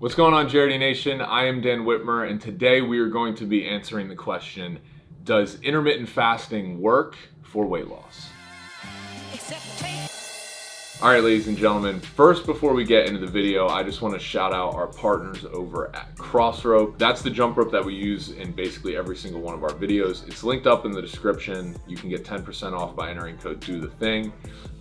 What's going on, Jarity Nation? I am Dan Whitmer, and today we are going to be answering the question, does intermittent fasting work for weight loss? All right, ladies and gentlemen, first, before we get into the video, I just want to shout out our partners over at Crossrope. That's the jump rope that we use in basically every single one of our videos. It's linked up in the description. You can get 10% off by entering code DOTHETHING.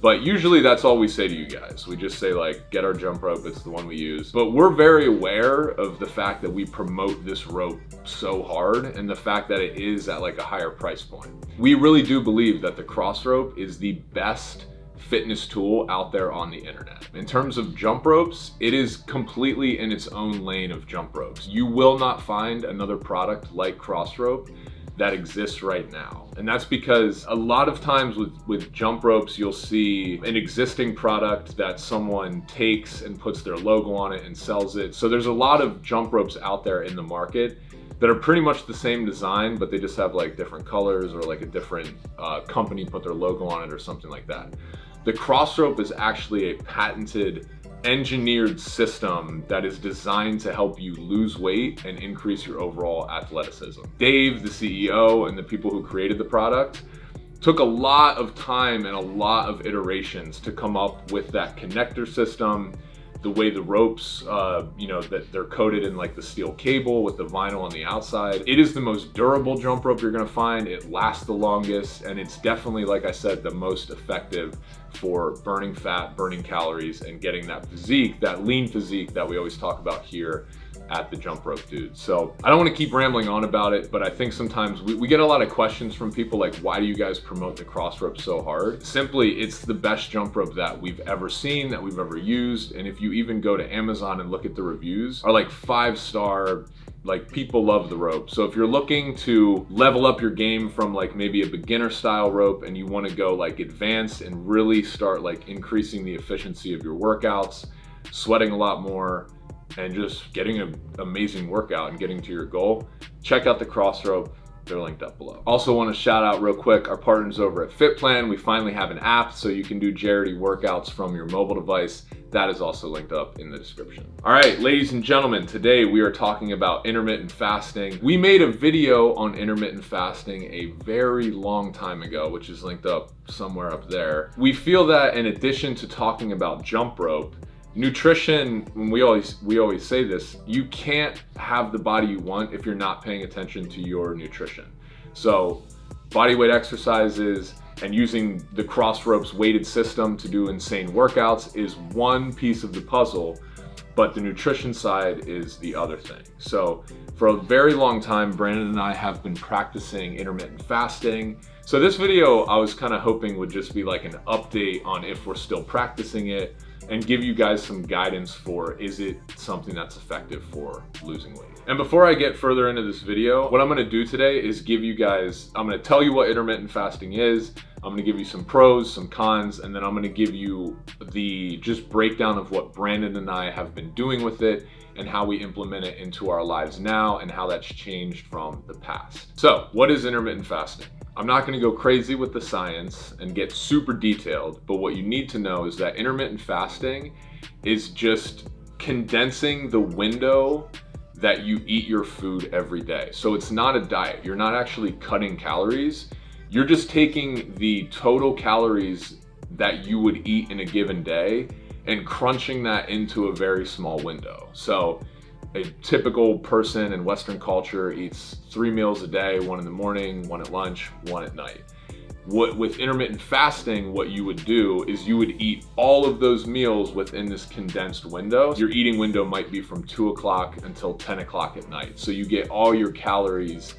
But usually that's all we say to you guys. We just say, like, get our jump rope, it's the one we use. But we're very aware of the fact that we promote this rope so hard and the fact that it is at like a higher price point. We really do believe that the Crossrope is the best fitness tool out there on the internet. In terms of jump ropes, it is completely in its own lane of jump ropes. You will not find another product like Crossrope that exists right now. And that's because a lot of times with jump ropes, you'll see an existing product that someone takes and puts their logo on it and sells it. So there's a lot of jump ropes out there in the market that are pretty much the same design, but they just have like different colors or like a different company put their logo on it or something like that. The Crossrope is actually a patented, engineered system that is designed to help you lose weight and increase your overall athleticism. Dave, the CEO, and the people who created the product took a lot of time and a lot of iterations to come up with that connector system, the way the ropes, that they're coated in like the steel cable with the vinyl on the outside. It is the most durable jump rope you're gonna find. It lasts the longest, and it's definitely, like I said, the most effective for burning fat, burning calories, and getting that physique, that lean physique that we always talk about here at the Jump Rope Dudes. So I don't want to keep rambling on about it, but I think sometimes we get a lot of questions from people like, why do you guys promote the Crossrope so hard? Simply, it's the best jump rope that we've ever seen, that we've ever used. And if you even go to Amazon and look at the reviews, are like 5-star, like people love the rope. So if you're looking to level up your game from like maybe a beginner style rope and you want to go like advanced and really start like increasing the efficiency of your workouts, sweating a lot more, and just getting an amazing workout and getting to your goal, check out the Crossrope. They're linked up below. Also want to shout out real quick our partners over at FitPlan. We finally have an app so you can do Jarity workouts from your mobile device. That is also linked up in the description. All right, ladies and gentlemen, today we are talking about intermittent fasting. We made a video on intermittent fasting a very long time ago, which is linked up somewhere up there. We feel that in addition to talking about jump rope, nutrition, we always say this, you can't have the body you want if you're not paying attention to your nutrition. So body weight exercises and using the Crossrope's weighted system to do insane workouts is one piece of the puzzle, but the nutrition side is the other thing. So for a very long time, Brandon and I have been practicing intermittent fasting. So this video I was kind of hoping would just be like an update on if we're still practicing it, and give you guys some guidance for, is it something that's effective for losing weight? And before I get further into this video, what I'm gonna do today is I'm gonna tell you what intermittent fasting is, I'm gonna give you some pros, some cons, and then I'm gonna give you the just breakdown of what Brandon and I have been doing with it and how we implement it into our lives now and how that's changed from the past. So, what is intermittent fasting? I'm not going to go crazy with the science and get super detailed, but what you need to know is that intermittent fasting is just condensing the window that you eat your food every day. So it's not a diet. You're not actually cutting calories. You're just taking the total calories that you would eat in a given day and crunching that into a very small window. So a typical person in Western culture eats 3 meals a day, 1 in the morning, 1 at lunch, 1 at night. With intermittent fasting, what you would do is you would eat all of those meals within this condensed window. Your eating window might be from 2 o'clock until 10 o'clock at night. So you get all your calories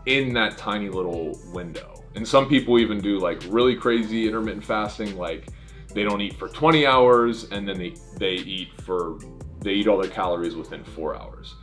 in that tiny little window. And some people even do like really crazy intermittent fasting, like they don't eat for 20 hours and then they eat all their calories within 4 hours.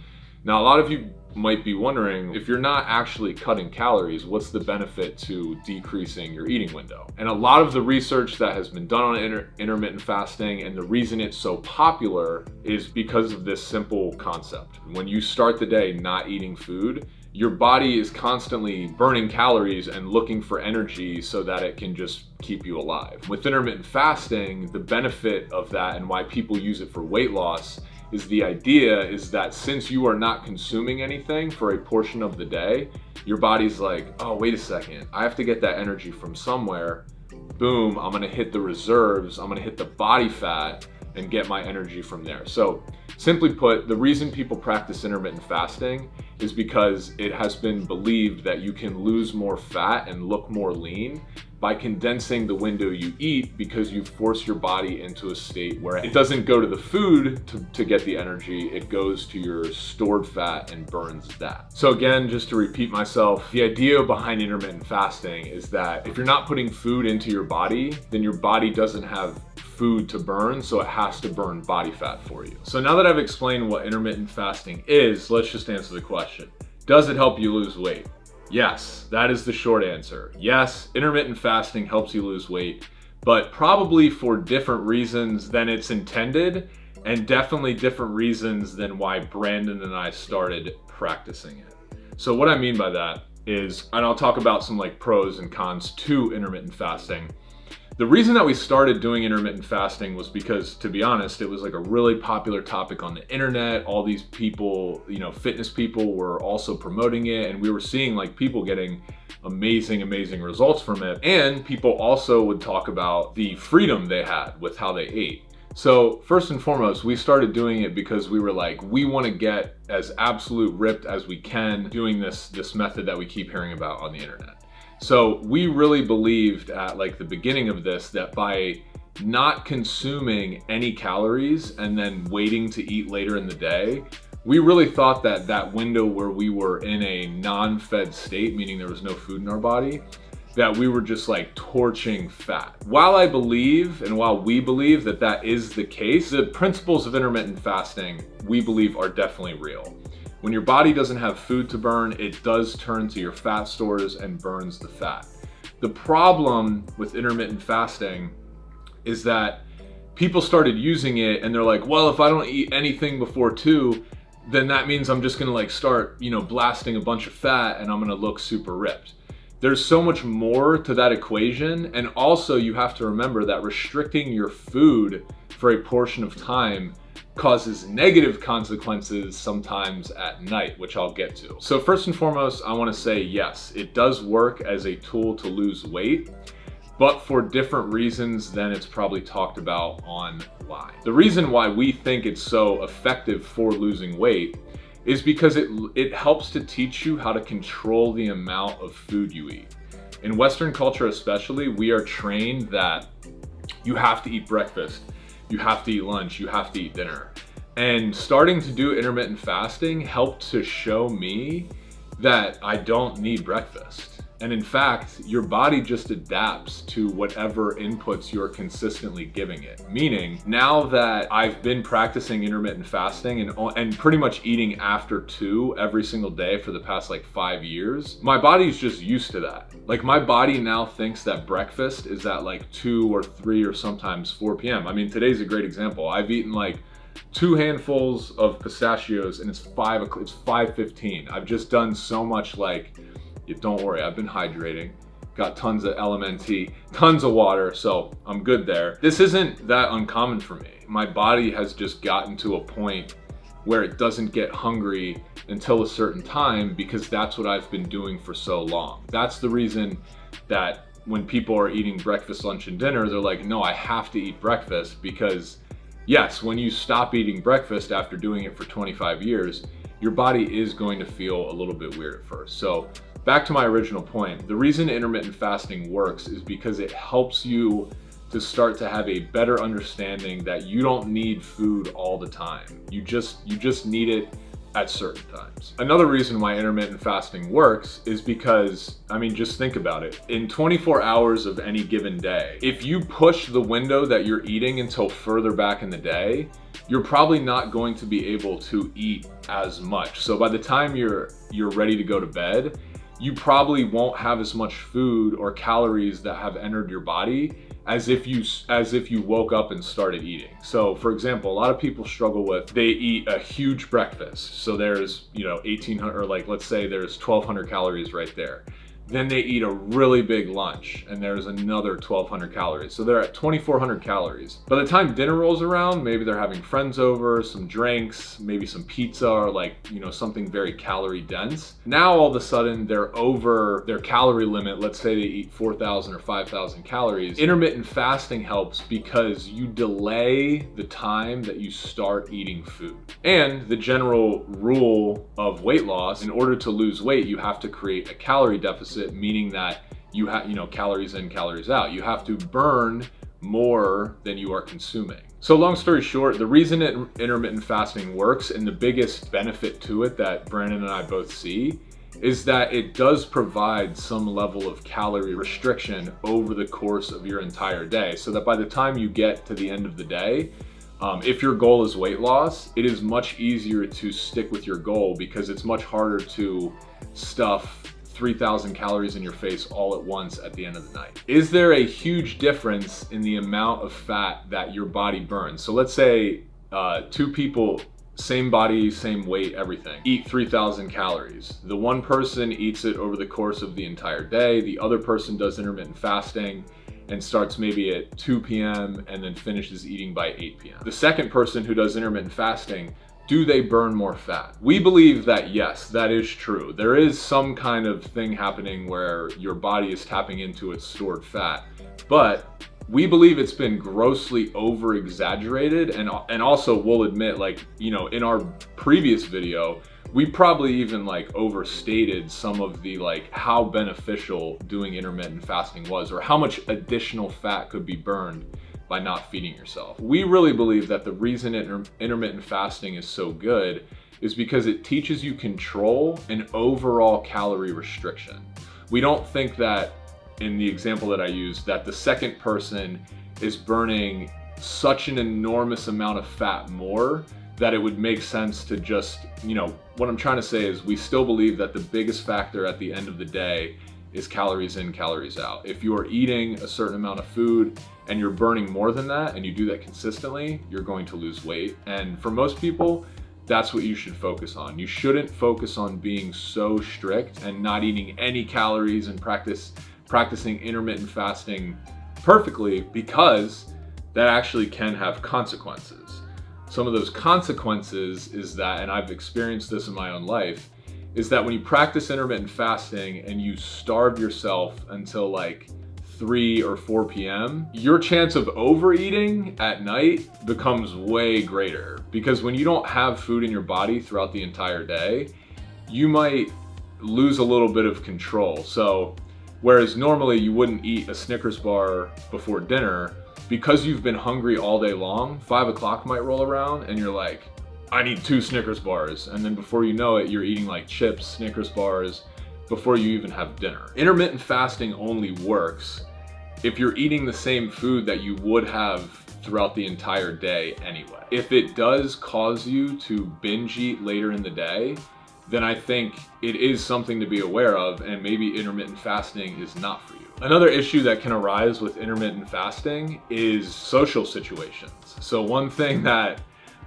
Now, a lot of you might be wondering, if you're not actually cutting calories, what's the benefit to decreasing your eating window? And a lot of the research that has been done on intermittent fasting, and the reason it's so popular, is because of this simple concept. When you start the day not eating food, your body is constantly burning calories and looking for energy so that it can just keep you alive. With intermittent fasting, the benefit of that and why people use it for weight loss is the idea is that since you are not consuming anything for a portion of the day, your body's like, oh, wait a second, I have to get that energy from somewhere. Boom, I'm gonna hit the reserves, I'm gonna hit the body fat and get my energy from there. So simply put, the reason people practice intermittent fasting is because it has been believed that you can lose more fat and look more lean by condensing the window you eat, because you force your body into a state where it doesn't go to the food to get the energy, it goes to your stored fat and burns that. So again, just to repeat myself, the idea behind intermittent fasting is that if you're not putting food into your body, then your body doesn't have food to burn, so it has to burn body fat for you. So now that I've explained what intermittent fasting is, let's just answer the question. Does it help you lose weight? Yes, that is the short answer. Yes, intermittent fasting helps you lose weight, but probably for different reasons than it's intended, and definitely different reasons than why Brandon and I started practicing it. So what I mean by that is, and I'll talk about some like pros and cons to intermittent fasting. The reason that we started doing intermittent fasting was because, to be honest, it was like a really popular topic on the internet. All these people, fitness people were also promoting it, and we were seeing like people getting amazing results from it. And people also would talk about the freedom they had with how they ate. So first and foremost, we started doing it because we were like, we want to get as absolute ripped as we can doing this method that we keep hearing about on the internet. So we really believed at like the beginning of this that by not consuming any calories and then waiting to eat later in the day, we really thought that that window where we were in a non-fed state, meaning there was no food in our body, that we were just like torching fat. While I believe, and while we believe that that is the case, the principles of intermittent fasting, we believe, are definitely real. When your body doesn't have food to burn, it does turn to your fat stores and burns the fat. The problem with intermittent fasting is that people started using it and they're like, well, if I don't eat anything before 2, then that means I'm just gonna like start, blasting a bunch of fat and I'm gonna look super ripped. There's so much more to that equation. And also you have to remember that restricting your food for a portion of time causes negative consequences sometimes at night, which I'll get to. So first and foremost, I want to say yes, it does work as a tool to lose weight, but for different reasons than it's probably talked about online. The reason why we think it's so effective for losing weight is because it helps to teach you how to control the amount of food you eat. In Western culture especially, we are trained that you have to eat breakfast, you have to eat lunch, you have to eat dinner. And starting to do intermittent fasting helped to show me that I don't need breakfast. And in fact, your body just adapts to whatever inputs you're consistently giving it. Meaning, now that I've been practicing intermittent fasting and pretty much eating after 2 every single day for the past like 5 years, my body's just used to that. Like my body now thinks that breakfast is at like 2 or 3 or sometimes 4 p.m. I mean, today's a great example. I've eaten like 2 handfuls of pistachios and it's 5:15. I've just done so much like, don't worry, I've been hydrating, got tons of LMNT, tons of water, so I'm good there. This isn't that uncommon for me. My body has just gotten to a point where it doesn't get hungry until a certain time because that's what I've been doing for so long. That's the reason that when people are eating breakfast, lunch, and dinner, they're like, no, I have to eat breakfast, because yes, when you stop eating breakfast after doing it for 25 years, your body is going to feel a little bit weird at first. So back to my original point, the reason intermittent fasting works is because it helps you to start to have a better understanding that you don't need food all the time. You just need it at certain times. Another reason why intermittent fasting works is because, I mean, just think about it. In 24 hours of any given day, if you push the window that you're eating until further back in the day, you're probably not going to be able to eat as much. So by the time you're ready to go to bed, you probably won't have as much food or calories that have entered your body as if you woke up and started eating. So for example, a lot of people struggle with, they eat a huge breakfast. So there's, 1,800, or like, let's say there's 1,200 calories right there. then they eat a really big lunch and there's another 1,200 calories. So they're at 2,400 calories. By the time dinner rolls around, maybe they're having friends over, some drinks, maybe some pizza, or like, something very calorie dense. Now all of a sudden they're over their calorie limit. Let's say they eat 4,000 or 5,000 calories. Intermittent fasting helps because you delay the time that you start eating food. And the general rule of weight loss, in order to lose weight, you have to create a calorie deficit, meaning that you have, calories in, calories out. You have to burn more than you are consuming. So long story short, the reason intermittent fasting works, and the biggest benefit to it that Brandon and I both see, is that it does provide some level of calorie restriction over the course of your entire day, so that by the time you get to the end of the day, if your goal is weight loss, it is much easier to stick with your goal because it's much harder to stuff 3,000 calories in your face all at once at the end of the night. Is there a huge difference in the amount of fat that your body burns? So let's say two people, same body, same weight, everything, eat 3,000 calories. The one person eats it over the course of the entire day. The other person does intermittent fasting and starts maybe at 2 p.m. and then finishes eating by 8 p.m. The second person who does intermittent fasting, do they burn more fat? We believe that yes, that is true. There is some kind of thing happening where your body is tapping into its stored fat, but we believe it's been grossly over exaggerated. And also we'll admit, in our previous video, we probably even overstated some of the how beneficial doing intermittent fasting was, or how much additional fat could be burned by not feeding yourself. We really believe that the reason intermittent fasting is so good is because it teaches you control and overall calorie restriction. We don't think that, in the example that I used, that the second person is burning such an enormous amount of fat more that it would make sense to just, what I'm trying to say is we still believe that the biggest factor at the end of the day is calories in, calories out. If you are eating a certain amount of food and you're burning more than that, and you do that consistently, you're going to lose weight. And for most people, that's what you should focus on. You shouldn't focus on being so strict and not eating any calories and practicing intermittent fasting perfectly, because that actually can have consequences. Some of those consequences is that, and I've experienced this in my own life, is that when you practice intermittent fasting and you starve yourself until 3 or 4 p.m., your chance of overeating at night becomes way greater, because when you don't have food in your body throughout the entire day, you might lose a little bit of control. So whereas normally you wouldn't eat a Snickers bar before dinner, because you've been hungry all day long, 5 o'clock might roll around and you're like, I need 2 Snickers bars. And then before you know it, you're eating chips, Snickers bars, before you even have dinner. Intermittent fasting only works if you're eating the same food that you would have throughout the entire day anyway. If it does cause you to binge eat later in the day, then I think it is something to be aware of, and maybe intermittent fasting is not for you. Another issue that can arise with intermittent fasting is social situations. So one thing that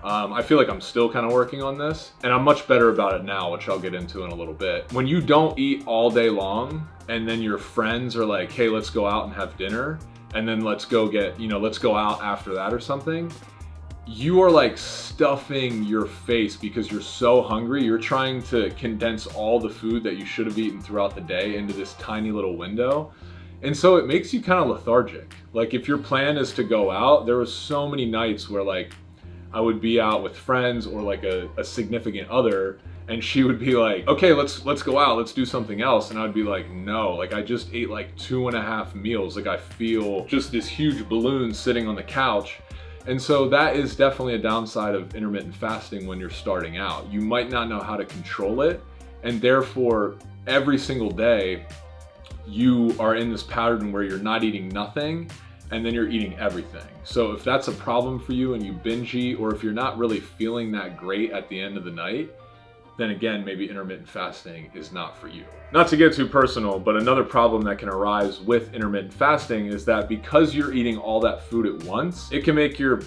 I feel like I'm still kind of working on this, and I'm much better about it now, which I'll get into in a little bit. When you don't eat all day long, and then your friends are like, hey, let's go out and have dinner, and then let's go out after that or something, you are stuffing your face because you're so hungry. You're trying to condense all the food that you should have eaten throughout the day into this tiny little window. And so it makes you kind of lethargic. If your plan is to go out, there were so many nights where I would be out with friends or a significant other, and she would be like, okay, let's go out, let's do something else. And I'd be like, no, I just ate 2.5 meals. I feel just this huge balloon sitting on the couch. And so that is definitely a downside of intermittent fasting when you're starting out. You might not know how to control it, and therefore every single day you are in this pattern where you're not eating nothing and then you're eating everything. So if that's a problem for you and you binge eat, or if you're not really feeling that great at the end of the night, then again, maybe intermittent fasting is not for you. Not to get too personal, but another problem that can arise with intermittent fasting is that because you're eating all that food at once, it can make your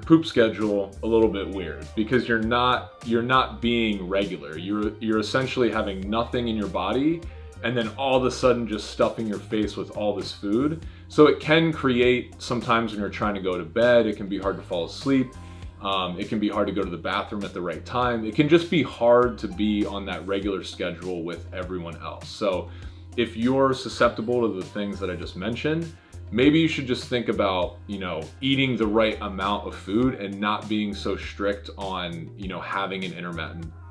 poop schedule a little bit weird, because you're not being regular. You're essentially having nothing in your body and then all of a sudden just stuffing your face with all this food. So it can create, sometimes when you're trying to go to bed, it can be hard to fall asleep. It can be hard to go to the bathroom at the right time. It can just be hard to be on that regular schedule with everyone else. So if you're susceptible to the things that I just mentioned, maybe you should just think about, eating the right amount of food and not being so strict on, having an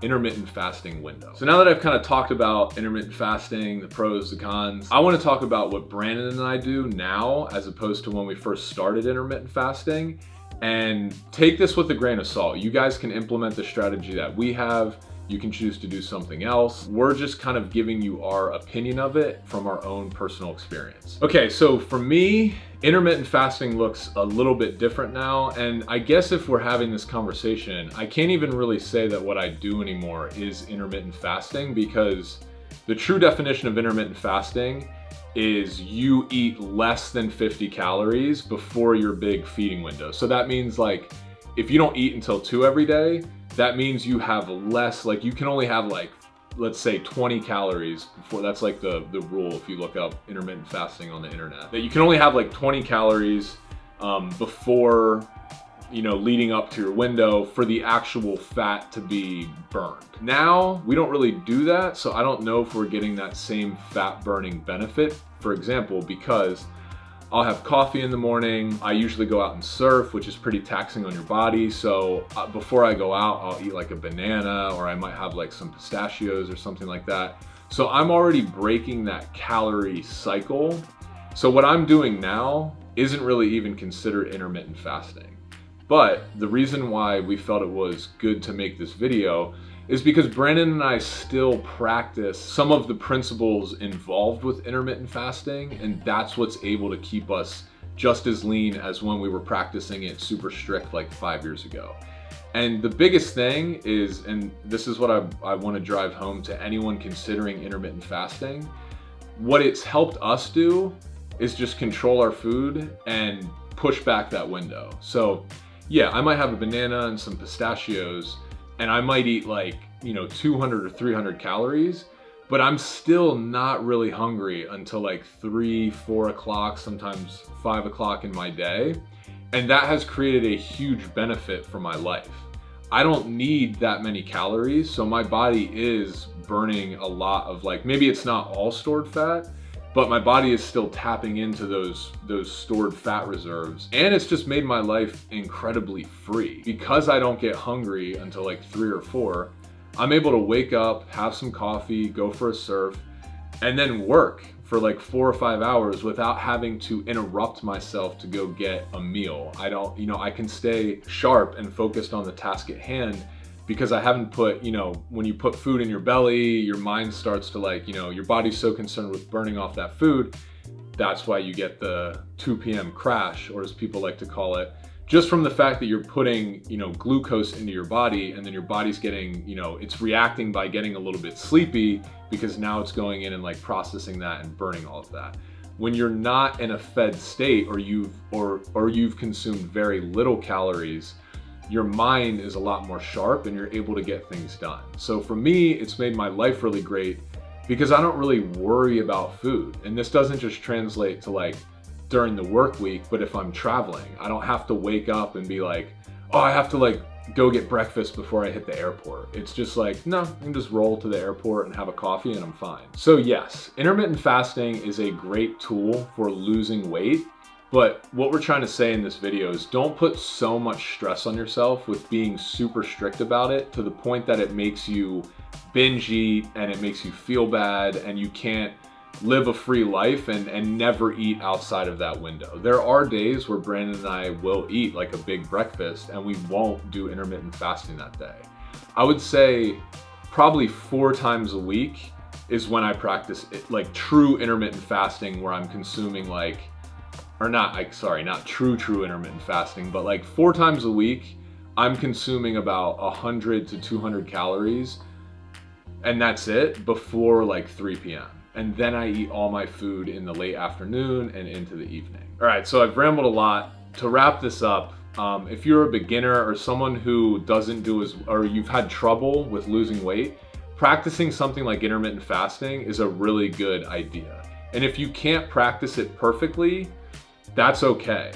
intermittent fasting window. So now that I've kind of talked about intermittent fasting, the pros, the cons, I want to talk about what Brandon and I do now as opposed to when we first started intermittent fasting. And take this with a grain of salt. You guys can implement the strategy that we have. You can choose to do something else. We're just kind of giving you our opinion of it from our own personal experience. Okay, so for me, intermittent fasting looks a little bit different now. And I guess if we're having this conversation, I can't even really say that what I do anymore is intermittent fasting, because the true definition of intermittent fasting is you eat less than 50 calories before your big feeding window. So that means like, if you don't eat until 2 every day, that means you have less, like you can only have like, let's say 20 calories before, that's like the rule if you look up intermittent fasting on the internet, that you can only have like 20 calories before, leading up to your window for the actual fat to be burned. Now, we don't really do that, so I don't know if we're getting that same fat burning benefit. For example, because I'll have coffee in the morning, I usually go out and surf, which is pretty taxing on your body. So before I go out, I'll eat like a banana, or I might have like some pistachios or something like that. So I'm already breaking that calorie cycle. So what I'm doing now isn't really even considered intermittent fasting. But the reason why we felt it was good to make this video is because Brandon and I still practice some of the principles involved with intermittent fasting, and that's what's able to keep us just as lean as when we were practicing it super strict like 5 years ago. And the biggest thing is, and this is what I want to drive home to anyone considering intermittent fasting, what it's helped us do is just control our food and push back that window. So yeah, I might have a banana and some pistachios, and I might eat like, 200 or 300 calories, but I'm still not really hungry until like 3, 4 o'clock, sometimes 5 o'clock in my day. And that has created a huge benefit for my life. I don't need that many calories, so my body is burning a lot of, like, maybe it's not all stored fat, but my body is still tapping into those stored fat reserves. And it's just made my life incredibly free. Because I don't get hungry until like 3 or 4, I'm able to wake up, have some coffee, go for a surf, and then work for like 4 or 5 hours without having to interrupt myself to go get a meal. I can stay sharp and focused on the task at hand, because I haven't put, when you put food in your belly, your mind starts to like, your body's so concerned with burning off that food. That's why you get the 2 p.m. crash, or as people like to call it, just from the fact that you're putting, glucose into your body, and then your body's getting, it's reacting by getting a little bit sleepy, because now it's going in and like processing that and burning all of that. When you're not in a fed state, or you've consumed very little calories, your mind is a lot more sharp and you're able to get things done. So for me, it's made my life really great because I don't really worry about food. And this doesn't just translate to like during the work week, but if I'm traveling, I don't have to wake up and be like, oh, I have to like go get breakfast before I hit the airport. It's just like, no, I can just roll to the airport and have a coffee and I'm fine. So yes, intermittent fasting is a great tool for losing weight. But what we're trying to say in this video is don't put so much stress on yourself with being super strict about it to the point that it makes you binge eat and it makes you feel bad and you can't live a free life and never eat outside of that window. There are days where Brandon and I will eat like a big breakfast and we won't do intermittent fasting that day. I would say probably 4 times a week is when I practice like true intermittent fasting, where I'm consuming like, or not true intermittent fasting, but like 4 times a week, I'm consuming about 100 to 200 calories, and that's it before like 3 p.m. And then I eat all my food in the late afternoon and into the evening. All right, so I've rambled a lot. To wrap this up, if you're a beginner or someone who doesn't do or you've had trouble with losing weight, practicing something like intermittent fasting is a really good idea. And if you can't practice it perfectly, that's okay.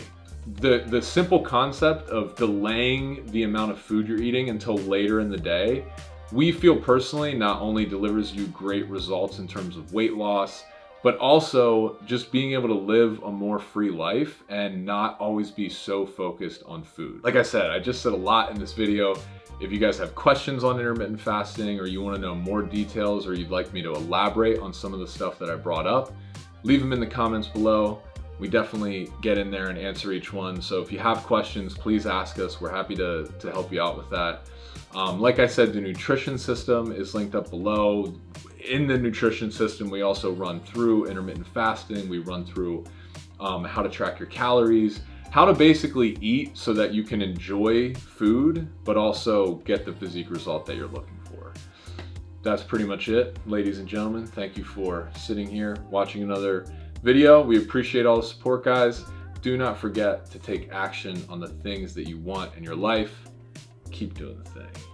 The simple concept of delaying the amount of food you're eating until later in the day, we feel personally not only delivers you great results in terms of weight loss, but also just being able to live a more free life and not always be so focused on food. Like I said, I just said a lot in this video. If you guys have questions on intermittent fasting, or you want to know more details, or you'd like me to elaborate on some of the stuff that I brought up, leave them in the comments below. We definitely get in there and answer each one. So if you have questions, please ask us. We're happy to help you out with that. Like I said, the nutrition system is linked up below. In the nutrition system, we also run through intermittent fasting. We run through how to track your calories, how to basically eat so that you can enjoy food, but also get the physique result that you're looking for. That's pretty much it, ladies and gentlemen. Thank you for sitting here watching another video. We appreciate all the support, guys. Do not forget to take action on the things that you want in your life. Keep doing the thing.